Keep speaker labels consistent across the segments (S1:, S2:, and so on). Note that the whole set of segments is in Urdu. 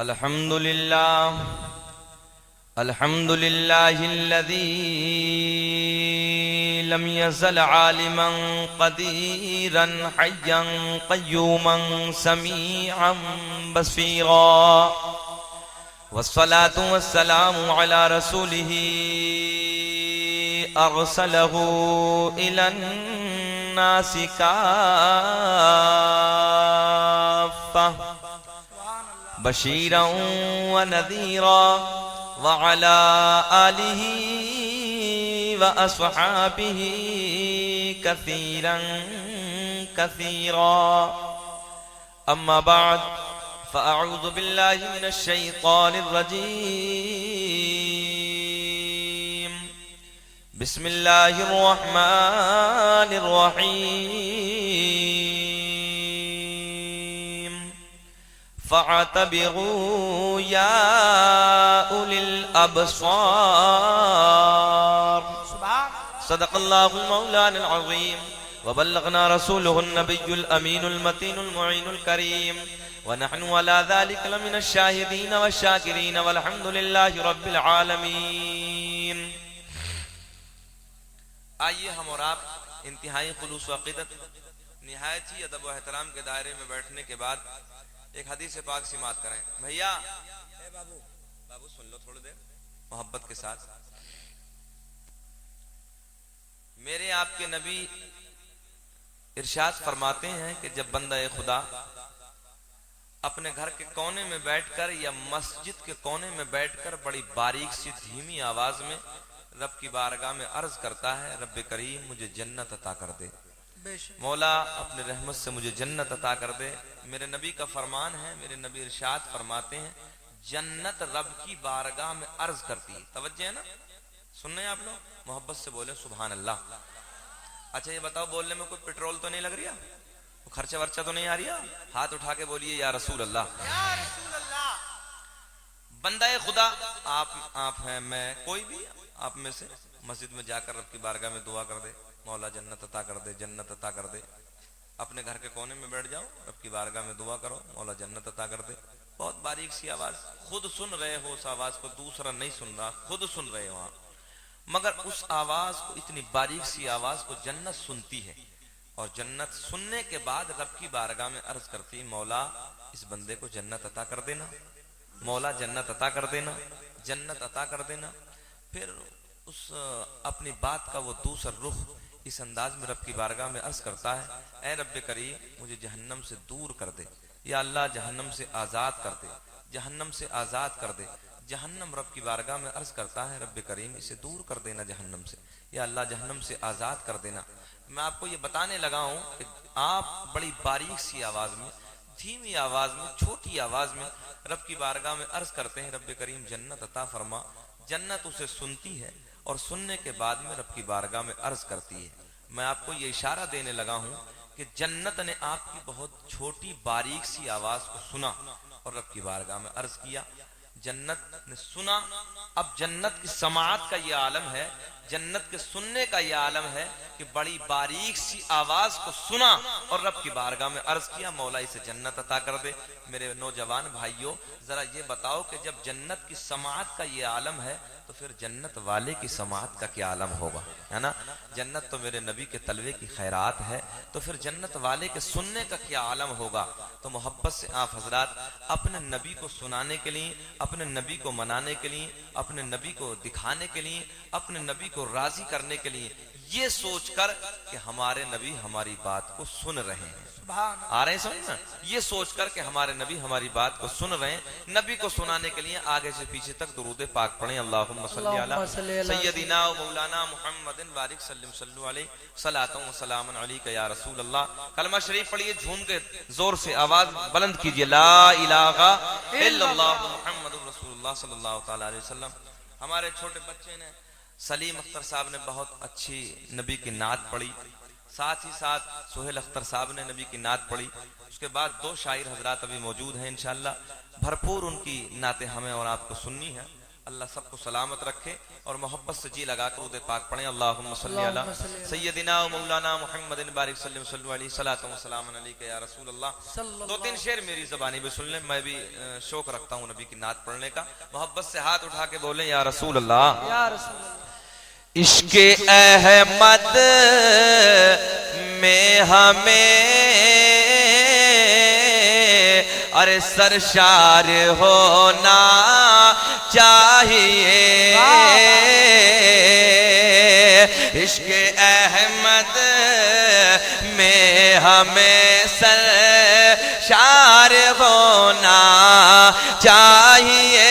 S1: الحمد لله الذي لم يزل عالما قديرا حيا قيوما سميعا بصيرا، والصلاة والسلام على رسوله أرسله إلى الناس كافة بشيرا ونذيرا، وعلى آله وأصحابه كثيرا كثيرا. أما بعد، فأعوذ بالله من الشيطان الرجيم. بسم الله الرحمن الرحيم. فاعتبروا يا أولي الأبصار. صدق الله مولانا العظيم، وبلغنا رسوله النبي الأمين المتين المعين الكريم، ونحن على ذلك لمن الشاهدين والشاكرين، والحمد لله رب العالمین. آئیے ہم اور آپ انتہائی خلوص و عقیدت، نہایت ہی ادب و احترام کے دائرے میں بیٹھنے کے بعد ایک حدیث پاک سماعت کریں. بھیا بابو سن لو تھوڑی دیر محبت کے ساتھ. میرے آپ کے نبی ارشاد فرماتے ہیں کہ جب بندہ خدا اپنے گھر کے کونے میں بیٹھ کر یا مسجد کے کونے میں بیٹھ کر بڑی باریک سی دھیمی آواز میں رب کی بارگاہ میں عرض کرتا ہے، رب کریم مجھے جنت عطا کر دے، مولا اپنے رحمت سے مجھے جنت عطا کر دے. میرے نبی کا فرمان ہے، میرے نبی ارشاد فرماتے ہیں جنت رب کی بارگاہ میں عرض کرتی ہے. توجہ ہے نا، سن رہے ہیں آپ لوگ؟ محبت سے بولیں سبحان اللہ. اچھا یہ بتاؤ، بولنے میں کوئی پٹرول تو نہیں لگ رہا، خرچہ ورچہ تو نہیں آ رہا؟ ہاتھ اٹھا کے بولیے یا رسول اللہ. بندہ خدا آپ ہیں، میں، کوئی بھی آپ میں سے مسجد میں جا کر رب کی بارگاہ میں دعا کر دے، مولا جنت عطا کر دے، جنت عطا کر دے. اپنے گھر کے کونے میں بیٹھ جاؤ، رب کی بارگاہ میں دعا کرو، مولا جنت عطا کر دے. بہت باریک سی آواز، خود سن رہے ہو اس آواز کو، دوسرا نہیں سن رہا، خود سن رہے ہو آپ. مگر اس آواز کو، اتنی باریک سی آواز کو جنت سنتی ہے، اور جنت سننے کے بعد رب کی بارگاہ میں عرض کرتی، مولا اس بندے کو جنت عطا کر دینا، مولا جنت عطا کر دینا، جنت عطا کر دینا. پھر اس اپنی بات کا وہ دوسر رخ اس انداز میں رب کی بارگاہ میں عرض کرتا ہے، اے رب کریم مجھے جہنم سے دور کر دے، یا اللہ جہنم سے آزاد کر دے، جہنم سے آزاد کر دے. جہنم رب کی بارگاہ میں عرض کرتا ہے، رب کریم اسے دور کر دینا جہنم سے، یا اللہ جہنم سے آزاد کر دینا. میں آپ کو یہ بتانے لگا ہوں کہ آپ بڑی باریک سی آواز میں، دھیمی آواز میں، چھوٹی آواز میں رب کی بارگاہ میں عرض کرتے ہیں، رب کریم جنت عطا فرما. جنت اسے سنتی ہے اور سننے کے بعد میں رب کی بارگاہ میں عرض کرتی ہے. میں آپ کو یہ اشارہ دینے لگا ہوں کہ جنت نے آپ کی بہت چھوٹی باریک سی آواز کو سنا اور رب کی بارگاہ میں عرض کیا. جنت نے سنا. اب جنت کی سماعت کا یہ عالم ہے، جنت کے سننے کا یہ عالم ہے کہ بڑی باریک سی آواز کو سنا اور رب کی بارگاہ میں عرض کیا، مولا اسے جنت عطا کر دے. میرے نوجوان بھائیوں ذرا یہ بتاؤ کہ جب جنت کی سماعت کا یہ عالم ہے تو پھر جنت والے کی سماعت کا کیا عالم ہوگا، ہے نا؟ جنت تو میرے نبی کے تلوے کی خیرات ہے، تو پھر جنت والے کے سننے کا کیا عالم ہوگا. تو محبت سے آپ حضرات اپنے نبی کو سنانے کے لیے، اپنے نبی کو منانے کے لیے، اپنے نبی کو دکھانے کے لیے، اپنے نبی کو راضی کرنے کے لیے یہ سوچ کر کہ ہمارے نبی ہماری بات کو سن رہے ہیں، آ رہے ہیں سمجھ نا، یہ سوچ کر کہ ہمارے نبی ہماری بات کو سن رہے ہیں، نبی کو سنانے کے لیے آگے سے پیچھے تک درود پاک پڑھیں. اللہم صلی علی سیدنا و مولانا محمد بارک سلم صلو علیہ صلاۃ و سلام علیک یا رسول اللہ. کلمہ شریف پڑھیے، جھوم کے زور سے آواز بلند کیجیے، لا الہ الا اللہ محمد رسول اللہ صلی اللہ تعالی علیہ وسلم. ہمارے چھوٹے بچے نے، سلیم اختر صاحب نے بہت اچھی نبی کی نعت پڑھی، ساتھ ہی ساتھ سہیل اختر صاحب نے نبی کی نعت پڑھی. اس کے بعد دو شاعر حضرات ابھی موجود ہیں، انشاءاللہ بھرپور ان کی نعتیں ہمیں اور آپ کو سننی ہے. اللہ سب کو سلامت رکھے اور محبت سے جی لگا کر درود پاک پڑھیں. اللہم صلی علی سیدنا و مولانا محمد بارک وسلم صلی علیہ صلاۃ و سلام علیک یا رسول اللہ. 2-3 شعر میری زبانی بھی سن لیں. میں بھی شوق رکھتا ہوں نبی کی نعت پڑھنے کا. محبت سے ہاتھ اٹھا کے بولیں یا رسول اللہ.
S2: یا رسول اللہ.
S1: عشق احمد میں ہمیں ارے سرشار ہونا چاہیے. عشق احمد میں ہمیں سرشار ہونا چاہیے.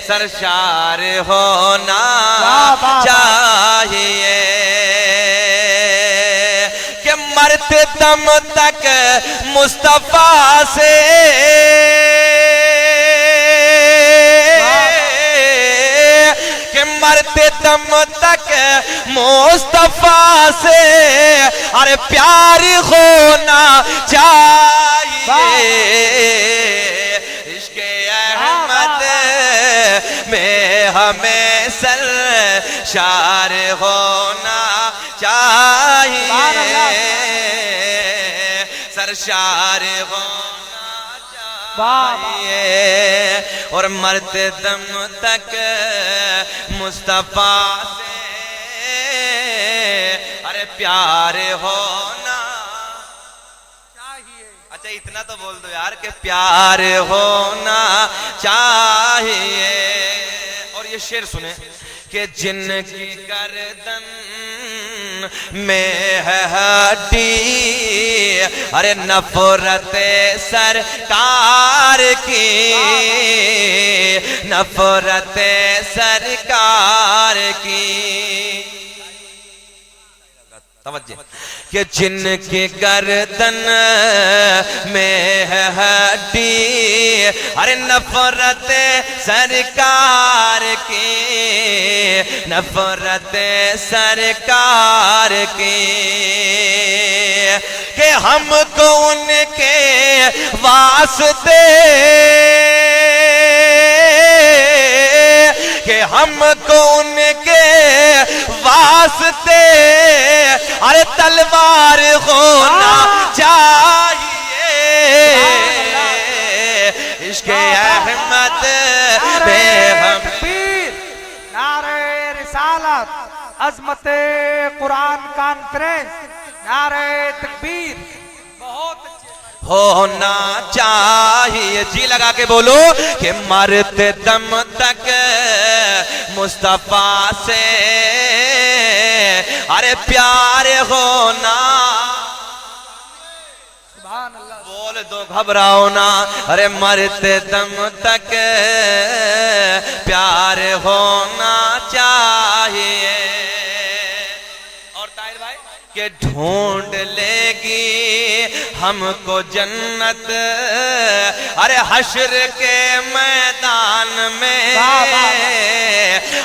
S1: سرشار ہونا چاہیے کہ مرتے دم تک مصطفیٰ سے کہ مرتے دم تک مصطفیٰ سے ارے پیار ہونا چاہیے. عشق احمد میں ہمیں سرشار ہونا چاہیے. سرشار ہونا چاہیے اور مرتے دم تک مصطفیٰ سے ارے پیار ہونا چاہیے. اچھا اتنا تو بول دو یار کہ پیار ہونا چاہیے. اور یہ شعر سنیں کہ جن کی گردن میں ہے ہڈی ارے نفرت سرکار کی. نفرت سرکار کی. توجہ کہ جن کی گردن میں ہے ہڈی ارے نفرت سرکار کی. نفرت سرکار کی کہ ہم کو ان کے واسطے کہ ہم کو ان کے واسطے ارے تلوار ہونا چاہیے. عشق احمد میں ہم
S2: نعرہ رسالت عظمت قرآن کانفرنس نعرہ تکبیر بہت
S1: ہونا چاہیے. جی لگا کے بولو کہ مرتے دم تک مصطفیٰ سے ارے پیار ہونا.
S2: سبحان اللہ.
S1: بول دو گھبراؤ نا ارے مرتے دم تک پیار ہونا چاہیے. اور طاہر بھائی کہ ڈھونڈ لے گی ہم کو جنت ارے حشر کے میدان میں.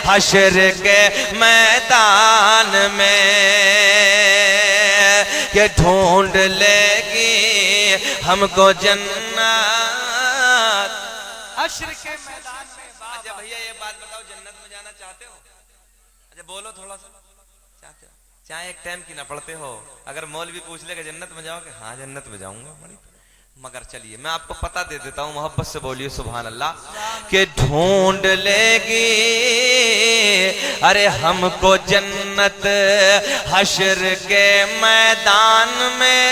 S1: حشر کے میدان میں کہ ڈھونڈ لے گی ہم کو جنت
S2: حشر کے میدان میں.
S1: اچھا بھیا یہ بات بتاؤ جنت میں جانا چاہتے ہو؟ اچھا بولو تھوڑا سا. چاہتے ہو؟ چاہے ایک ٹائم کی نہ پڑھتے ہو. اگر مولوی پوچھ لے کہ جنت میں جاؤ کہ ہاں جنت میں جاؤں گا بڑی. مگر چلیے میں آپ کو پتہ دے دیتا ہوں. محبت سے بولیے سبحان اللہ. کہ ڈھونڈ لے گی ارے ہم کو جنت حشر کے میدان میں.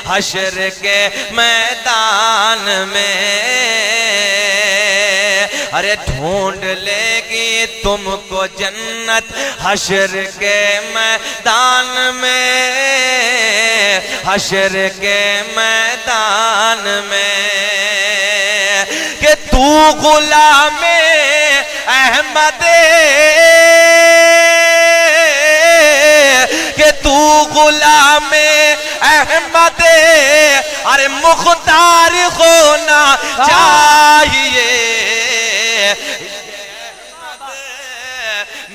S1: حشر کے میدان میں ارے ڈھونڈ لے گی تم کو جنت حشر کے میدان میں. حشر کے میدان میں کہ تو غلام احمد کہ تو غلام احمد ارے مختار ہونا چاہیے.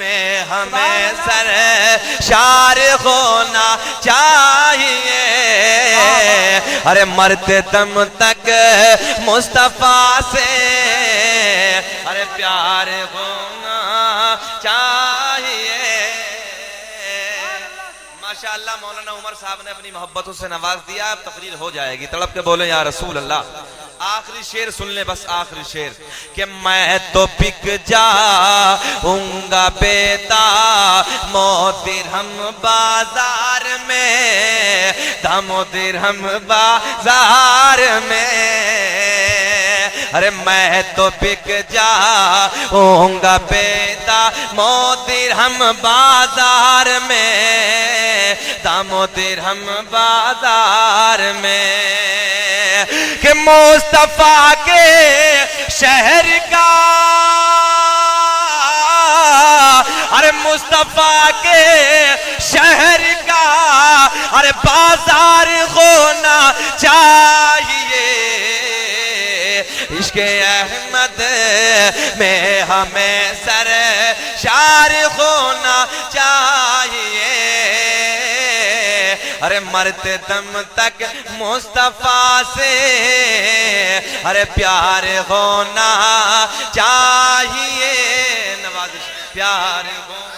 S1: میں ہمیں سرشار ہونا چاہیے ارے مرتے دم تک مصطفیٰ سے ارے پیار ہونا چاہیے ماشاءاللہ مولانا عمر صاحب نے اپنی محبتوں سے نواز دیا اب تقریر ہو جائے گی تڑپ کے بولے یا رسول اللہ آخری شعر سن لیں بس آخری شعر کہ میں تو بک جاؤں گا بیدام و درہم بازار میں دام و درہم بازار میں ارے میں تو بک جاؤں گا بیدام و درہم بازار میں دام و درہم بازار میں کہ مصطفیٰ کے شہر کا ارے مصطفیٰ کے شہر کا ارے بازار ہونا چاہیے عشق احمد میں ہمیں سرشار ہونا چاہیے ارے مرتے دم تک مصطفیٰ سے ارے پیار ہونا چاہیے نوازش پیار ہونا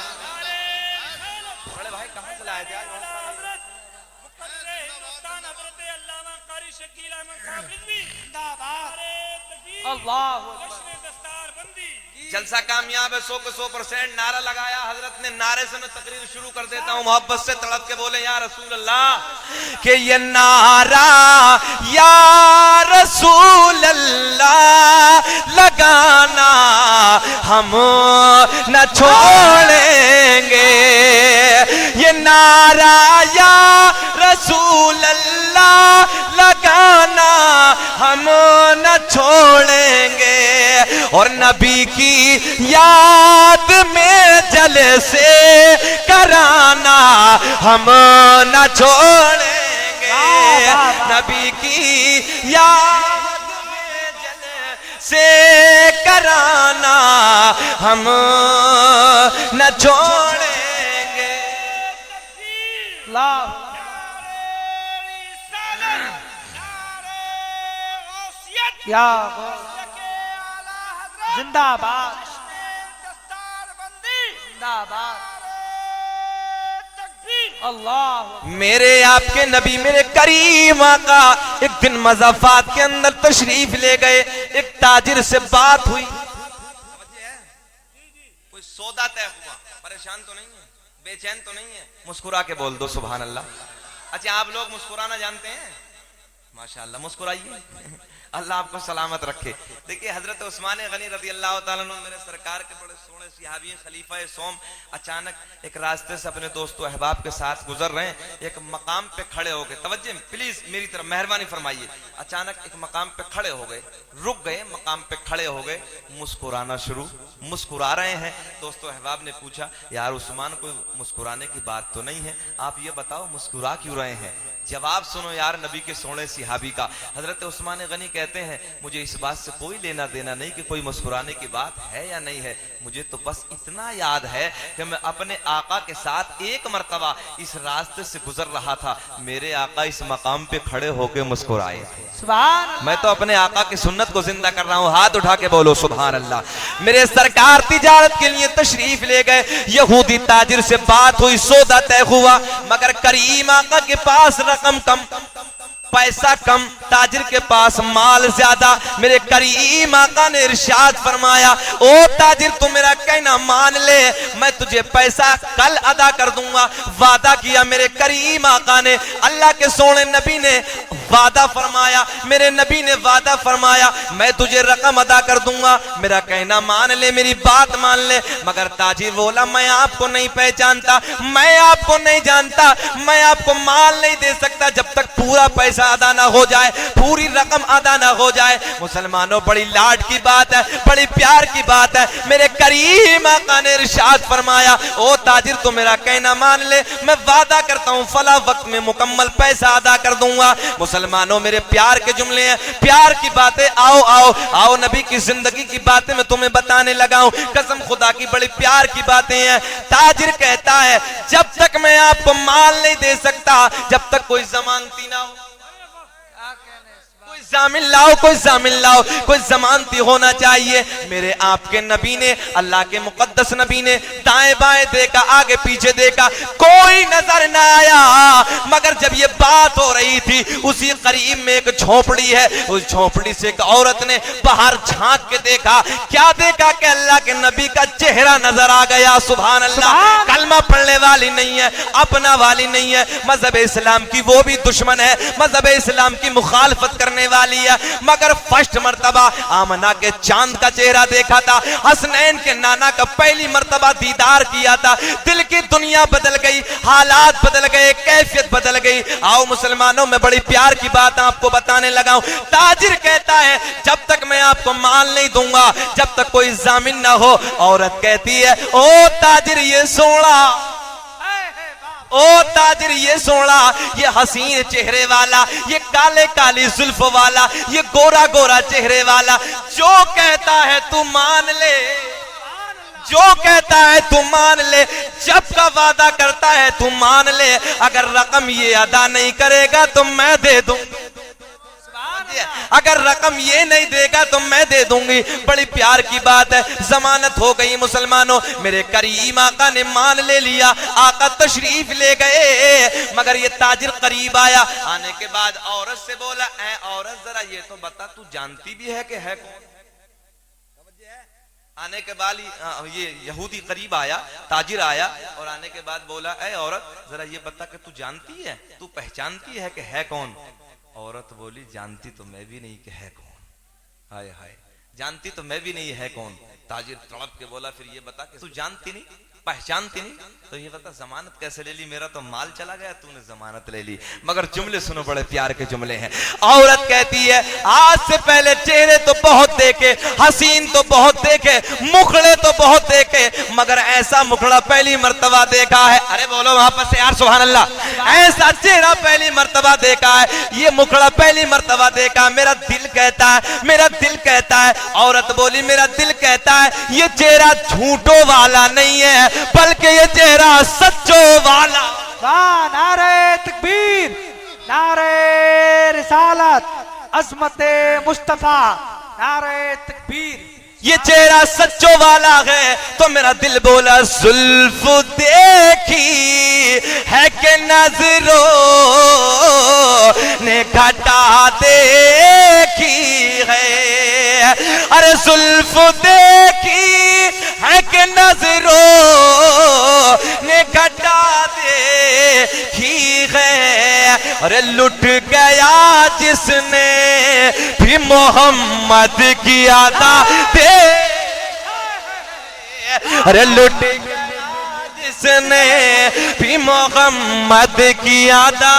S1: بڑے بھائی کہاں سے لائے تھے
S2: اللہ
S1: جلسہ کامیاب ہے 100% نعرہ لگایا حضرت نے نعرے سے میں تقریر شروع کر دیتا ہوں محبت سے تڑپ کے بولے یا رسول اللہ کہ یہ نعرہ یا رسول اللہ لگانا ہم نہ چھوڑیں گے یہ نعرہ یا رسول اللہ لگانا ہم نہ چھوڑیں گے اور نبی کی یاد میں جلسے کرانا ہم نہ چھوڑیں گے نبی کی یاد میں جلسے کرانا ہم نہ چھوڑیں گے
S2: یا زندہ باد زندہ باد اللہ
S1: میرے آپ کے نبی میرے کریم آقا ایک دن مضافات کے اندر تشریف لے گئے ایک تاجر سے بات ہوئی کوئی سودا طے ہوا پریشان تو نہیں ہے بے چین تو نہیں ہے مسکرا کے بول دو سبحان اللہ اچھا آپ لوگ مسکرانا جانتے ہیں ماشاءاللہ مسکرائیے اللہ آپ کو سلامت رکھے دیکھیں حضرت عثمان غنی رضی اللہ تعالیٰ عنہ میرے سرکار کے بڑے سونے صحابی خلیفہ سوم اچانک ایک راستے سے اپنے دوست و احباب کے ساتھ گزر رہے ہیں ایک مقام پہ کھڑے ہو گئے توجہ پلیز میری طرف مہربانی فرمائیے اچانک ایک مقام پہ کھڑے ہو گئے رک گئے مقام پہ کھڑے ہو گئے مسکرانا شروع مسکرا رہے ہیں دوست و احباب نے پوچھا یار عثمان کوئی مسکرانے کی بات تو نہیں ہے آپ یہ بتاؤ مسکرا کیوں رہے ہیں جواب سنو یار نبی کے سونے صحابی کا حضرت عثمان غنی کہتے ہیں مجھے اس بات سے کوئی لینا دینا نہیں کہ کوئی مسکرانے کی بات ہے یا نہیں ہے مجھے تو بس اتنا یاد ہے کہ میں اپنے آقا کے ساتھ ایک مرتبہ اس راستے سے گزر رہا تھا میرے آقا اس مقام پہ کھڑے ہو کے مسکرائے
S2: سبحان
S1: میں تو اپنے آقا کی سنت کو زندہ کر رہا ہوں ہاتھ اٹھا کے بولو سبحان اللہ میرے سرکار تجارت کے لیے تشریف لے گئے یہودی تاجر سے بات ہوئی سودا طے ہوا مگر کریم آقا کے پاس رقم کم پیسہ کم تاجر کے پاس مال زیادہ میرے کریم آقا نے ارشاد فرمایا او تاجر تو میرا کہنا مان لے میں تجھے پیسہ کل ادا کر دوں گا وعدہ کیا میرے کریم آقا نے اللہ کے سونے نبی نے وعدہ فرمایا میرے نبی نے وعدہ فرمایا میں تجھے رقم ادا کر دوں گا میرا کہنا مان لے میری بات مان لے مگر تاجر بولا میں آپ کو نہیں پہچانتا میں آپ کو نہیں جانتا میں آپ کو مال نہیں دے سکتا جب تک پورا پیسہ ادا نہ ہو جائے پوری رقم ادا نہ ہو جائے۔ مسلمانوں بڑی لاڈ کی بات ہے، بڑی پیار کی بات ہے۔ میرے کریم آقا نے ارشاد فرمایا او تاجر تو میرا کہنا مان لے، میں وعدہ کرتا ہوں فلاں وقت میں مکمل پیسہ ادا کر دوں گا۔ مسلمانوں میرے پیار کے جملے ہیں، پیار کی باتیں، آؤ آؤ آؤ نبی کی زندگی کی باتیں میں تمہیں بتانے لگا ہوں، قسم خدا کی بڑی پیار کی باتیں ہیں۔ تاجر کہتا ہے جب تک میں آپ کو مال نہیں دے سکتا جب تک کوئی ضمانتی نہ ہو، کوئی ضامن لاؤ، کوئی ضامن لاؤ، کوئی ضمانتی ہونا چاہیے۔ میرے آپ کے نبی نے، اللہ کے مقدس نبی نے دائیں بائیں دیکھا، آگے پیچھے دیکھا، کوئی نظر نہ آیا، مگر جب یہ بات ہو رہی تھی اسی قریب میں ایک جھونپڑی ہے، اس جھونپڑی سے ایک عورت نے باہر جھانک کے دیکھا، کیا دیکھا کہ اللہ کے نبی کا چہرہ نظر آ گیا۔ سبحان اللہ، کلمہ پڑھنے والی نہیں ہے، اپنا والی نہیں ہے، مذہب اسلام کی وہ بھی دشمن ہے، مذہب اسلام کی مخالفت کرنے والی ہے، مگر فرسٹ مرتبہ آمنہ کے چاند کا چہرہ دیکھا تھا، حسنین کے نانا کا پہلی مرتبہ دیدار کیا تھا، دل کی دنیا بدل گئی، حالات بدل گئے، کیفیت بدل گئی۔ آؤ مسلمانوں میں بڑی پیار کی بات آپ کو بتانے لگا ہوں۔ تاجر کہتا ہے جب تک میں آپ کو مال نہیں دوں گا جب تک کوئی ضامن نہ ہو۔ عورت کہتی ہے او تاجر یہ سونا، او تاجر یہ سونا، یہ حسین چہرے والا، یہ کالے کالی زلف والا، یہ گورا گورا چہرے والا جو کہتا ہے تو مان لے، جو کہتا ہے تو مان لے، جب کا وعدہ کرتا ہے تو مان لے، اگر رقم یہ ادا نہیں کرے گا تو میں دے دوں، اگر رقم یہ نہیں دے گا تو میں دے دوں گی۔ بڑی پیار کی بات ہے، ضمانت ہو گئی۔ مسلمانوں میرے کریم آقا نے مان لے لیا، آقا تشریف لے گئے، مگر یہ تاجر قریب آیا، آنے کے بعد عورت سے بولا اے عورت ذرا یہ تو بتا تو جانتی بھی ہے کہ ہے کون؟ آنے کے بعد یہ یہودی قریب آیا، تاجر آیا اور آنے کے بعد بولا اے عورت ذرا یہ بتا کہ تو جانتی ہے، تو پہچانتی ہے کہ ہے کون؟ عورت بولی جانتی تو میں بھی نہیں کہ ہے کون، ہائے ہائے جانتی تو میں بھی نہیں ہے کون۔ تاجر تڑپ کے بولا پھر یہ بتا کہ تو جانتی نہیں، پہچانتی نہیں، تو یہ بتا ضمانت کیسے لے لی؟ میرا تو مال چلا گیا، تو نے ضمانت لے لی۔ مگر جملے سنو، بڑے پیار کے جملے ہیں۔ عورت کہتی ہے آج سے پہلے چہرے تو بہت دیکھے، حسین تو بہت دیکھے، مکھڑے تو بہت دیکھے، مگر ایسا مکھڑا پہلی مرتبہ دیکھا ہے۔ ارے بولو وہاں پر سے یار سبحان اللہ، ایسا چہرہ پہلی مرتبہ دیکھا ہے، یہ مکھڑا پہلی مرتبہ دیکھا ہے۔ میرا دل کہتا ہے، میرا دل کہتا ہے، عورت بولی میرا دل کہتا ہے یہ چہرہ جھوٹوں والا نہیں ہے بلکہ یہ چہرہ سچوں والا۔
S2: نعرہ تکبیر، نعرہ رسالت، عظمت مصطفیٰ، نعرہ تکبیر،
S1: یہ چہرہ سچوں والا ہے۔ تو میرا دل بولا زلف دیکھی ہے کہ نظروں نے گھٹا دیکھی ہے، ارے زلف دیکھی ہے کہ نظروں نے گھٹا دیکھی ہے، ارے لٹ گیا جس نے بھی محمد کی ادا ارے لٹ گیا جس نے بھی محمد کی ادا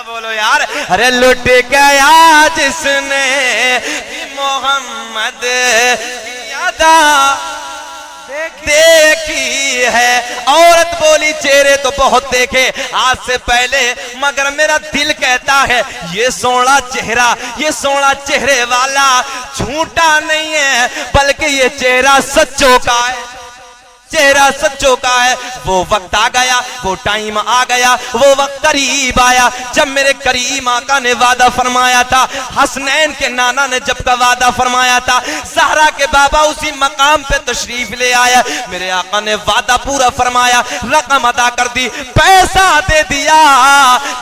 S1: بولو یار، ارے لٹ گیا جس نے بھی محمد کی ادا دیکھی ہے۔ عورت بولی چہرے تو بہت دیکھے آج سے پہلے، مگر میرا دل کہتا ہے یہ سونا چہرہ، یہ سونا چہرے والا جھوٹا نہیں ہے بلکہ یہ چہرہ سچوں کا ہے، چہرہ سچوں کا ہے۔ وہ وقت آ گیا، وہ ٹائم آ گیا، وہ وقت قریب آیا جب میرے کریم آقا نے وعدہ فرمایا تھا، حسنین کے نانا نے جب کا وعدہ فرمایا تھا، زہرا کے بابا اسی مقام پہ تشریف لے آیا، میرے آقا نے وعدہ پورا فرمایا، رقم ادا کر دی، پیسہ دے دیا،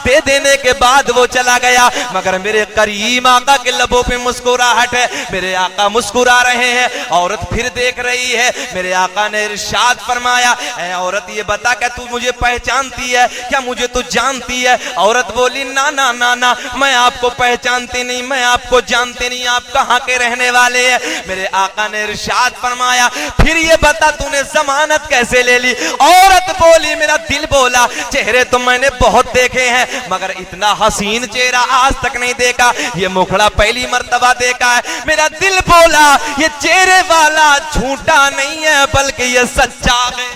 S1: دے دینے کے بعد وہ چلا گیا، مگر میرے کریم آقا کے لبوں پہ مسکراہٹ ہے، میرے آقا مسکرا رہے ہیں۔ عورت پھر دیکھ رہی ہے، میرے آقا نے ارشاد ارشاد فرمایا اے عورت یہ بتا کہ تو مجھے پہچانتی ہے کیا مجھے تو جانتی ہے؟ عورت بولی نا نا نا نا میں آپ کو پہچانتی نہیں، میں آپ کو جانتے نہیں، آپ کہاں کے رہنے والے ہیں؟ میرے آقا نے ارشاد فرمایا پھر یہ بتا تو نے ضمانت کیسے لے لی؟ عورت بولی میرا دل بولا چہرے تو میں نے بہت دیکھے ہیں مگر اتنا حسین چہرہ آج تک نہیں دیکھا، یہ مکھڑا پہلی مرتبہ دیکھا ہے۔ میرا دل بولا یہ چہرے والا جھوٹا نہیں ہے بلکہ یہ سچا ہے،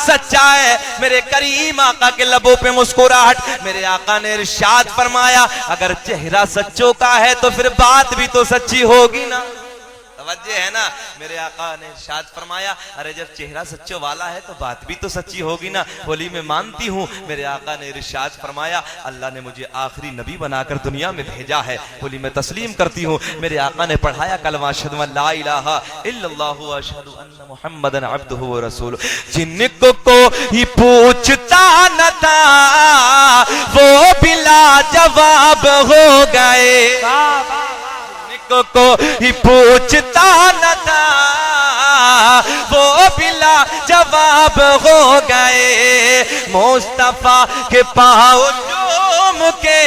S1: سچا ہے۔ میرے کریم آقا کے لبوں پہ مسکراہٹ، میرے آقا نے ارشاد فرمایا اگر چہرہ سچوں کا ہے تو پھر بات بھی تو سچی ہوگی نا، توجہ ہے نا۔ میرے آقا نے ارشاد فرمایا ارے جب چہرہ سچوں والا ہے تو بات بھی تو سچی ہوگی نا۔ بولی میں مانتی ہوں۔ میرے آقا نے ارشاد فرمایا اللہ نے مجھے آخری نبی بنا کر دنیا میں بھیجا ہے۔ بولی میں تسلیم کرتی ہوں۔ میرے آقا نے پڑھایا کلمہ اشہد ان لا الہ الا اللہ واشہد ان محمدن عبدہ ورسولہ۔ جن کو کوئی پوچھتا نہ تھا وہ بلا جواب ہو گئے، کو ہی پوچھتا نہ تھا وہ بلا جواب ہو گئے۔ مصطفیٰ کے پاؤں چوم کے،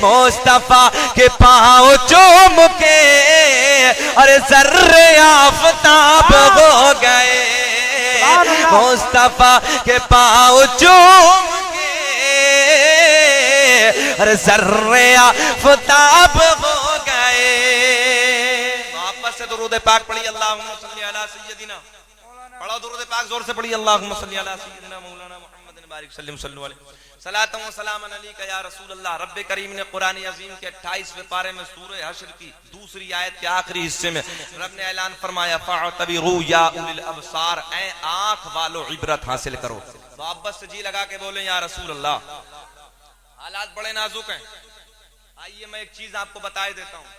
S1: مصطفیٰ کے پاؤں چوم کے ارے ذرے آفتاب ہو گئے۔ مصطفیٰ کے پاؤں چوم ارے ذرے آفتاب ہو گئے۔ محبت سے درود پاک پڑھی اللہم صلی علی سیدنا، پڑھو درود پاک زور سے پڑھی اللہم صلی علی سیدنا مولانا محمد بارک سلم صلو علیہ صلاۃ و سلام علیک یا رسول اللہ۔ رب کریم نے قرآن عظیم کے 28ویں پارے میں سورہ حشر کی دوسری آیت کے آخری حصے میں رب نے اعلان فرمایا فاعتبروا یا اولی الابصار، اے آنکھ والو عبرت حاصل کرو۔ محبت سے جی لگا کے بولیں یا رسول اللہ۔ حالات بڑے نازک ہیں، آئیے میں ایک چیز آپ کو بتائے دیتا ہوں۔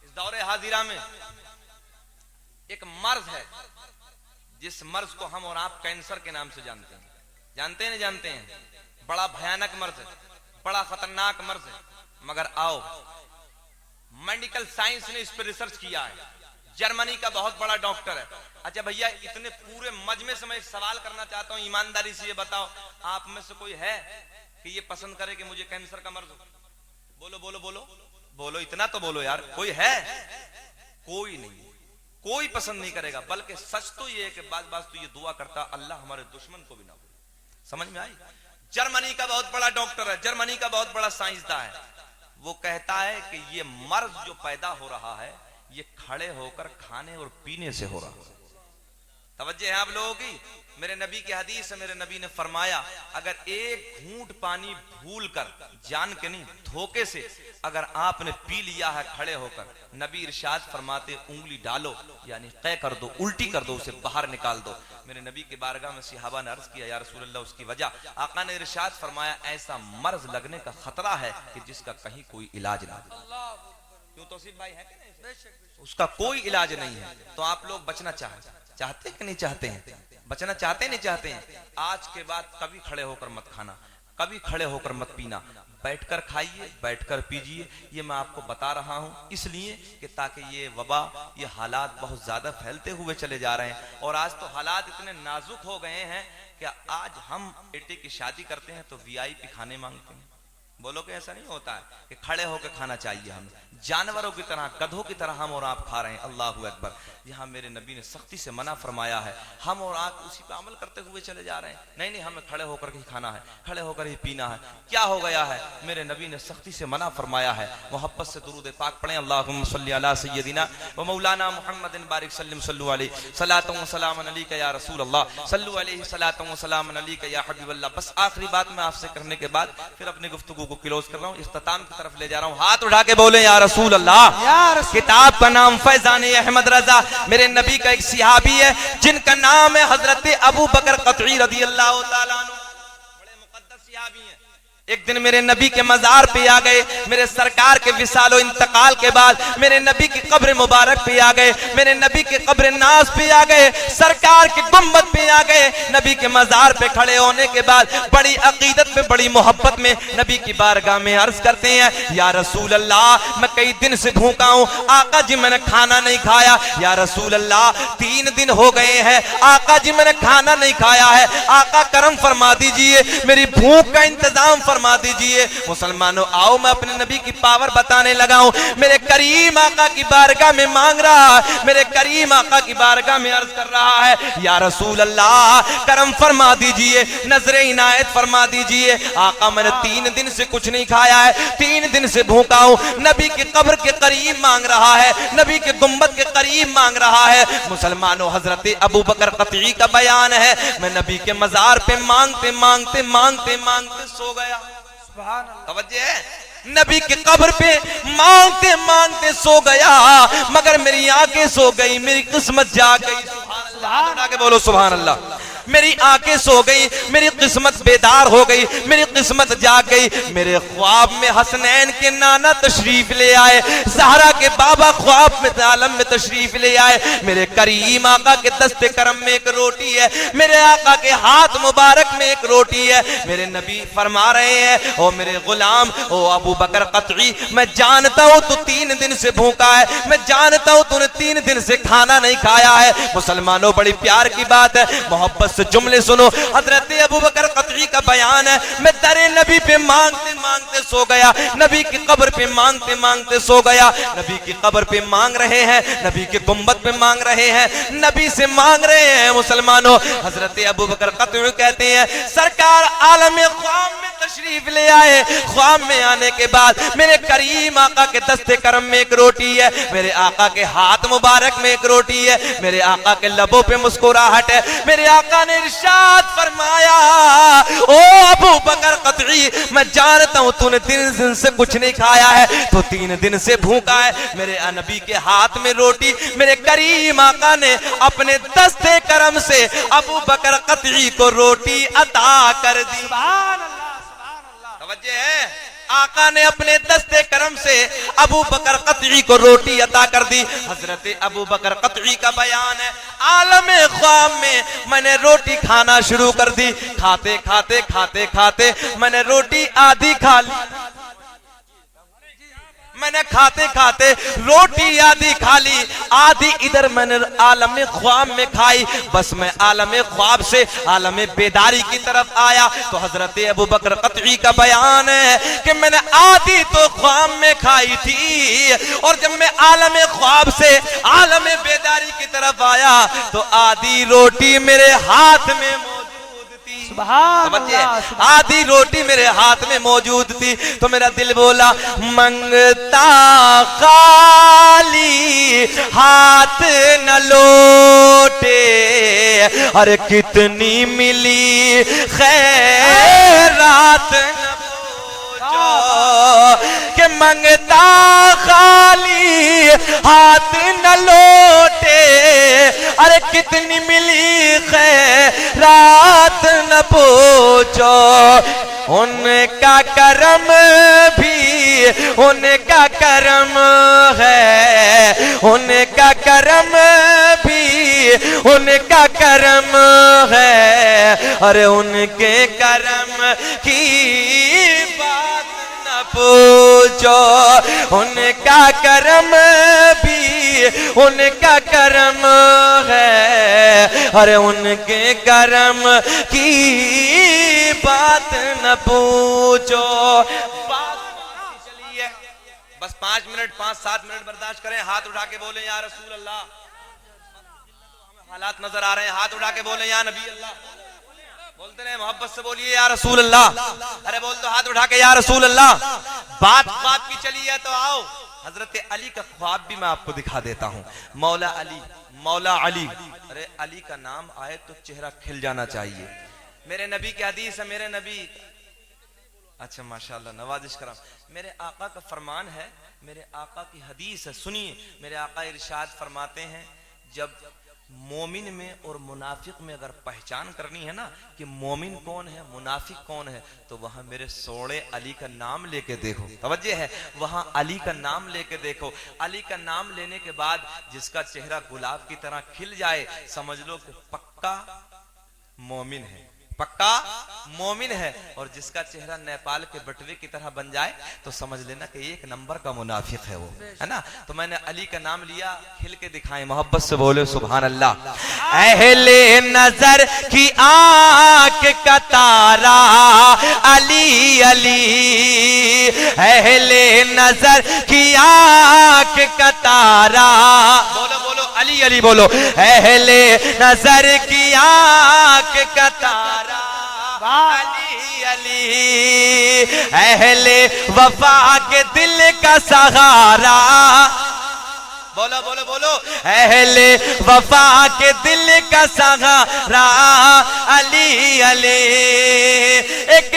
S1: اس دور حاضرہ میں ایک مرض ہے جس مرض کو ہم اور آپ کینسر کے نام سے جانتے ہیں، جانتے ہیں نہیں جانتے ہیں؟ بڑا بھیانک مرض ہے، بڑا خطرناک مرض ہے، مگر آؤ میڈیکل سائنس نے اس پر ریسرچ کیا ہے، جرمنی کا بہت بڑا ڈاکٹر ہے۔ اچھا بھیا اتنے پورے مجمع سے میں ایک سوال کرنا چاہتا ہوں، ایمانداری سے یہ بتاؤ آپ میں سے کوئی ہے کہ یہ پسند کرے کہ مجھے کینسر کا مرض ہو؟ بولو بولو بولو بولو، اتنا تو بولو یار، کوئی ہے؟ کوئی نہیں، کوئی پسند نہیں کرے گا، بلکہ سچ تو یہ ہے کہ بعض تو یہ دعا کرتا اللہ ہمارے دشمن کو بھی نہ ہو۔ سمجھ میں آئی؟ جرمنی کا بہت بڑا ڈاکٹر ہے، جرمنی کا بہت بڑا سائنسداں ہے، وہ کہتا ہے کہ یہ مرض جو پیدا ہو رہا ہے یہ کھڑے ہو کر کھانے اور پینے سے ہو رہا ہے۔ توجہ ہے آپ لوگوں کی؟ میرے نبی کی حدیث ہے، میرے نبی نے فرمایا اگر ایک گھونٹ پانی بھول کر، جان کے نہیں دھوکے سے اگر آپ نے پی لیا ہے کھڑے ہو کر، نبی ارشاد فرماتے انگلی ڈالو یعنی قے کر دو، الٹی کر دو، اسے باہر نکال دو۔ میرے نبی کے بارگاہ میں صحابہ نے عرض کیا یا رسول اللہ اس کی وجہ؟ آقا نے ارشاد فرمایا ایسا مرض لگنے کا خطرہ ہے کہ جس کا کہیں کوئی علاج نہ ہو۔ کیوں توصیف بھائی ہے کہ نہیں؟ اس کا کوئی علاج نہیں ہے، تو آپ لوگ بچنا چاہتے ہیں کہ نہیں چاہتے ہیں؟ بچنا چاہتے نہیں چاہتے ہیں؟ آج کے بعد کبھی کھڑے ہو کر مت کھانا، کبھی کھڑے ہو کر مت پینا، بیٹھ کر کھائیے، بیٹھ کر پیجیے۔ یہ میں آپ کو بتا رہا ہوں اس لیے کہ تاکہ یہ وبا، یہ حالات بہت زیادہ پھیلتے ہوئے چلے جا رہے ہیں، اور آج تو حالات اتنے نازک ہو گئے ہیں کہ آج ہم بیٹے کی شادی کرتے ہیں تو VIP کھانے مانگتے ہیں۔ بولو کہ ایسا نہیں ہوتا ہے کہ کھڑے ہو کے کھانا چاہیے، ہم جانوروں کی طرح، گدھوں کی طرح ہم اور آپ کھا رہے ہیں۔ اللہ اکبر! یہاں میرے نبی نے سختی سے منع فرمایا ہے، ہم اور آپ اسی پہ عمل کرتے ہوئے چلے جا رہے ہیں۔ نہیں ہمیں کھڑے ہو کر ہی کھانا ہے، کھڑے ہو کر ہی پینا ہے۔ کیا ہو گیا ہے؟ میرے نبی نے سختی سے منع فرمایا ہے۔ محبت سے درود پاک پڑھیں اللہم صلی علی سیدنا و مولانا محمد بارک سلم صلو علیہ صلاۃ و سلام علیک یا رسول اللہ، صلو علیہ صلاۃ و سلام علیک یا حبیب اللہ۔ بس آخری بات میں آپ سے کرنے کے بعد پھر اپنی گفتگو کو کلوز کر رہا ہوں، اختتام کی طرف لے جا رہا ہوں۔ ہاتھ اٹھا کے بولیں یا رسول اللہ۔ کتاب کا نام فیضان احمد رضا، میرے نبی کا ایک صحابی ہے جن کا نام ہے حضرت ابو بکر قطعی رضی اللہ تعالیٰ عنہ، بڑے مقدس صحابی ہیں۔ ایک دن میرے نبی کے مزار پہ آ گئے, میرے سرکار کے وصال و انتقال کے بعد میرے نبی کی قبر مبارک پہ آ گئے, میرے نبی کے قبر ناز پہ آ گئے, سرکار کے گنبد پہ آ گئے. نبی کے مزار پہ کھڑے ہونے کے بعد بڑی عقیدت میں, بڑی محبت میں نبی کی بارگاہ میں عرض کرتے ہیں, یا رسول اللہ میں کئی دن سے بھوکا ہوں, آقا جی میں نے کھانا نہیں کھایا. یا رسول اللہ 3 دن ہو گئے ہیں, آقا جی میں نے کھانا نہیں کھایا ہے, آقا کرم فرما دیجئے, میری بھوک کا انتظام فرما دیجئے. مسلمانوں آؤ میں اپنے نبی کی پاور بتانے لگا ہوں. میرے کریم آقا کی بارگاہ میں مانگ رہا ہے, میرے کریم آقا کی بارگاہ میں عرض کر رہا ہے, یا رسول اللہ کرم فرما دیجئے, نظر عنایت فرما دیجئے. آقا میں نے 3 دن سے کچھ نہیں کھایا ہے, 3 دن سے بھوکا ہوں. نبی کی قبر کے قریب مانگ رہا ہے, نبی کے گنبد کے قریب مانگ رہا ہے. مسلمانوں حضرت ابو بکر قطعی کا بیان ہے, میں نبی کے مزار پہ مانگتے مانگتے مانگتے مانگتے سو گیا.
S2: سبحان اللہ.
S1: توجہ ہے, نبی کی قبر پہ مانگتے مانگتے سو گیا, مگر میری آنکھیں سو گئی, میری قسمت جاگ گئی. سبحان اللہ کے بولو سبحان اللہ. میری آنکھیں سو گئی, میری قسمت بیدار ہو گئی, میری قسمت جاگ گئی. میرے خواب میں حسنین کے نانا تشریف لے آئے, زہرا کے بابا خواب میں عالم میں تشریف لے آئے. میرے کریم آقا کے دست کرم میں ایک روٹی ہے, میرے آقا کے ہاتھ مبارک میں ایک روٹی ہے. میرے نبی فرما رہے ہیں, او میرے غلام, او ابو بکر قطعی, میں جانتا ہوں تو 3 دن سے بھوکا ہے, میں جانتا ہوں تو نے 3 دن سے کھانا نہیں کھایا ہے. مسلمانوں بڑی پیار کی بات ہے, محبت سے جملے سنو. حضرت ابو بکر قطعی کا بیان ہے, میں در نبی پہ مانگتے مانگتے سو گیا, نبی کی قبر پہ مانگتے مانگتے سو گیا. نبی کی قبر پہ مانگ رہے ہیں, نبی کے گنبد پہ مانگ رہے ہیں, نبی سے مانگ رہے ہیں. مسلمانوں حضرت ابو بکر قطعی کہتے ہیں, سرکار عالم خواب میں تشریف لے آئے. خواب میں آنے کے بعد میرے کریم آقا کے دست کرم میں ایک روٹی ہے, میرے آقا کے ہاتھ مبارک میں ایک روٹی ہے, میرے آقا کے لبوں پہ مسکراہٹ ہے. میرے آقا نے ارشاد فرمایا, او ابو بکر قطعی, میں جانتا ہوں تو نے 3 دن سے کچھ نہیں کھایا ہے, تو 3 دن سے بھوکا ہے. میرے نبی کے ہاتھ میں روٹی, میرے کریم آقا نے اپنے دست کرم سے ابو بکر قطعی کو روٹی عطا کر دی.
S2: سبحان اللہ. سبحان اللہ.
S1: توجہ ہے, آقا نے اپنے دست کرم سے ابو بکر قطعی کو روٹی عطا کر دی. حضرت ابو بکر قطعی کا بیان ہے, عالم خواب میں نے روٹی کھانا شروع کر دی. کھاتے کھاتے کھاتے کھاتے میں نے روٹی آدھی کھا لی, میں نے کھاتے کھاتے روٹی آدھی کھا لی, آدھی ادھر میں نے عالم خواب میں کھائی. بس میں عالم خواب سے عالم بیداری کی طرف آیا تو حضرت ابو بکر قطعی کا بیان ہے کہ میں نے آدھی تو خواب میں کھائی تھی, اور جب میں عالم خواب سے عالم بیداری کی طرف آیا تو آدھی روٹی میرے ہاتھ میں
S2: سبحان اللہ.
S1: آدھی روٹی میرے ہاتھ میں موجود تھی. تو میرا دل بولا, منگتا خالی ہاتھ نہ لوٹے, ارے کتنی ملی خیرات نہ پوچھو, کہ منگتا خالی ہاتھ نہ لوٹے, ارے کتنی ملی خیرات نہ پوچھو. ان کا کرم بھی ان کا کرم ہے, ان کا کرم بھی ان کا کرم ہے, ارے ان کے کرم کی بات نہ پوچھو. ان کا کرم بھی ان کا کرم ہے, ارے ان کے کرم کی بات نہ پوچھو. چلیے بس 5 منٹ 5-7 منٹ برداشت کریں. ہاتھ اٹھا کے بولیں یا رسول اللہ. حالات نظر آ رہے ہیں, ہاتھ اٹھا کے بولیں یا نبی اللہ. بولتے رہے, محبت سے بولیے یا رسول اللہ. ارے بول تو ہاتھ اٹھا کے یا رسول اللہ. بات خواب کی چلی ہے تو آؤ حضرت علی کا خواب بھی میں آپ کو دکھا دیتا ہوں. مولا علی, مولا علی, ارے علی کا نام آئے تو چہرہ کھل جانا چاہیے. میرے نبی کی حدیث ہے, میرے نبی, اچھا ماشاءاللہ نوازش کرام, میرے آقا کا فرمان ہے, میرے آقا کی حدیث ہے, سنیے. میرے آقا ارشاد فرماتے ہیں, جب مومن میں اور منافق میں اگر پہچان کرنی ہے نا کہ مومن کون ہے منافق کون ہے، تو وہاں میرے سوڑے علی کا نام لے کے دیکھو، توجہ ہے، وہاں علی کا نام لے کے دیکھو. علی کا نام لینے کے بعد جس کا چہرہ گلاب کی طرح کھل جائے سمجھ لو کہ پکا مومن ہے، پکا مومن ہے. اور جس کا چہرہ نیپال کے بٹوے کی طرح بن جائے تو سمجھ لینا کہ ایک نمبر کا منافق ہے وہ، ہے نا. تو میں نے علی کا نام لیا، کھل کے دکھائیں، محبت سے بولے سبحان اللہ. اہل نظر کی آنکھ کا تارا علی علی، اہل نظر کی آنکھ کا تارا، بولو بولو علی علی بولو، اہل نظر کی آنکھ کا تارا علی علی، اہل وفا کے دل کا سہارا، بولو بولو بولو، اہل وفا کے دل کا سہارا علی علی. ایک